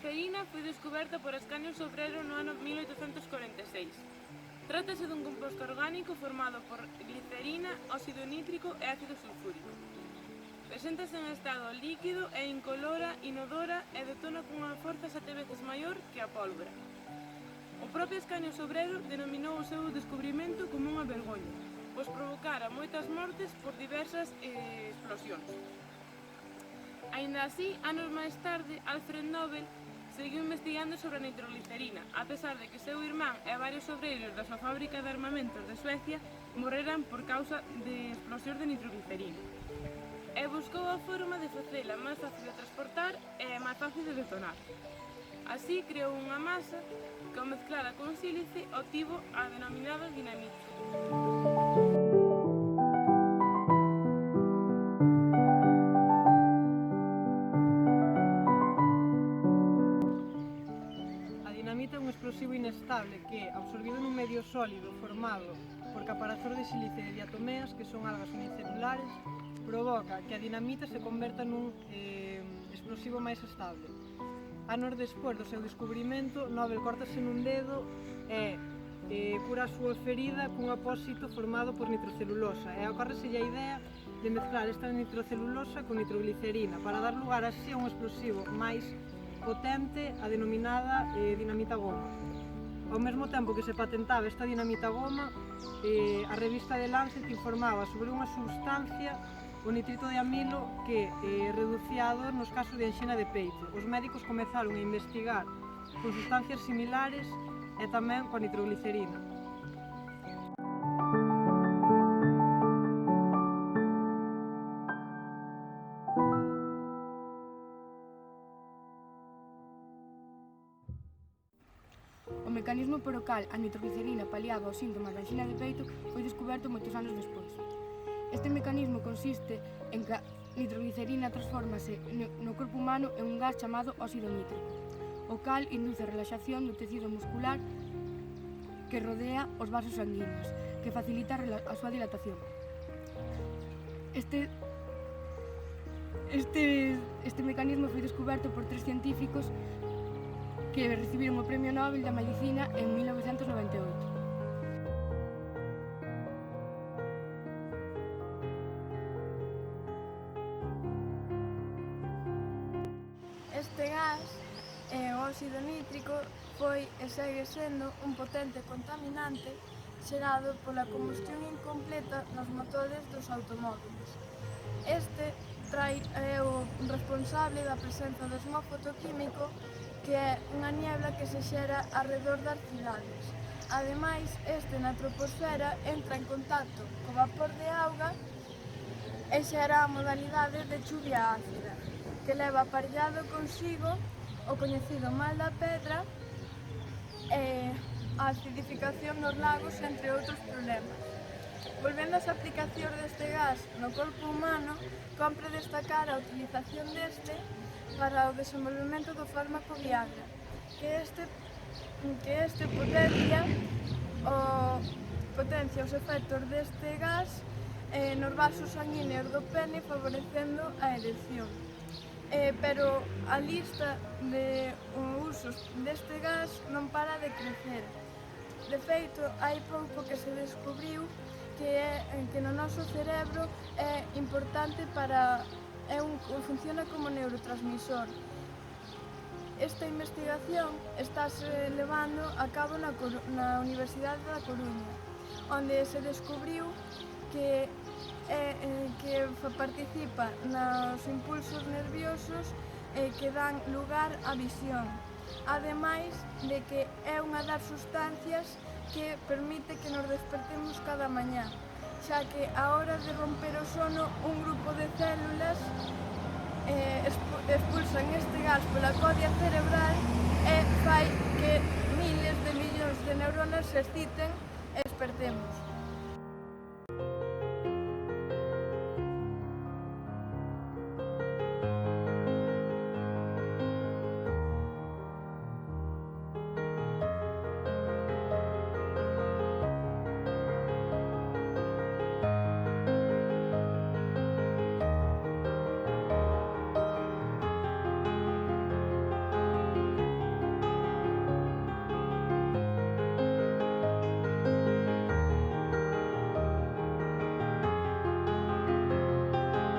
nitroglicerina foi descoberta por Ascanio Sobrero no ano 1846. Trátase dun composto orgánico formado por glicerina, óxido nítrico e ácido sulfúrico. Preséntase en estado líquido e incolora, inodora e detona cunha forza 7 veces maior que a pólvora. O propio Ascanio Sobrero denominou o seu descubrimento como unha vergoña, pois provocara moitas mortes por diversas explosións. Aínda así, anos máis tarde, Alfred Nobel seguiu investigando sobre a nitroglicerina, a pesar de que seu irmán e varios obreiros da súa fábrica de armamentos de Suecia morreran por causa de explosións de nitroglicerina. E buscou a forma de facela máis fácil de transportar e máis fácil de detonar. Así creou unha masa que ao mezclada con sílice obtivo a denominada dinamita. A dinamita é un explosivo inestable que, absorbido nun medio sólido formado por caparazón de sílice de diatomeas, que son algas unicelulares, provoca que a dinamita se converta nun explosivo máis estable. Anos despois do seu descubrimento, Nobel córtase nun dedo e cura a súa ferida cun apósito formado por nitrocelulosa e ocórreselle a idea de mezclar esta nitrocelulosa con nitroglicerina para dar lugar así a un explosivo máis potente, a denominada dinamita goma. Ao mesmo tempo que se patentaba esta dinamita goma, a revista The Lancet informaba sobre unha substancia, o nitrito de amilo, que reducía a dor nos casos de anxina de peito. Os médicos comezaron a investigar con sustancias similares e tamén coa nitroglicerina. O mecanismo polo cal a nitroglicerina paliaba os síntomas da anxina de peito foi descoberto moitos anos despois. Este mecanismo consiste en que a nitroglicerina transfórmase no corpo humano en un gas chamado óxido nítrico, o cal induce a relaxación do tecido muscular que rodea os vasos sanguíneos, que facilita a súa dilatación. Este mecanismo foi descoberto por 3 científicos que recibiron o Premio Nobel da Medicina en 1998. Este gas, o óxido nítrico, foi e segue sendo un potente contaminante xerado pola combustión incompleta nos motores dos automóbiles. Este é o responsable da presenza do smog fotoquímico, que é unha niebla que se xera arredor das cidades. Ademais, este na troposfera entra en contacto co vapor de auga e xera a modalidade de chuvia ácida, que leva aparellado consigo o coñecido mal da pedra e a acidificación nos lagos, entre outros problemas. Volvendo ás aplicacións deste gas no corpo humano, cómpre destacar a utilización deste para o desenvolvemento do fármaco Viagra, que este potencia os efectos deste gas nos vasos sanguíneos do pene, favorecendo a erección. Pero a lista de usos deste gas non para de crecer. De feito, hai pouco que se descubriu que no noso cerebro é importante funciona como neurotransmisor. Esta investigación estáse levando a cabo na Universidade da Coruña, onde se descubriu que participa nos impulsos nerviosos que dan lugar á visión, ademais de que é unha das sustancias que permite que nos despertemos cada mañá, xa que a hora de romper o sono un grupo de células expulsan este gas pola codia cerebral e fai que miles de millóns de neuronas se exciten e despertemos.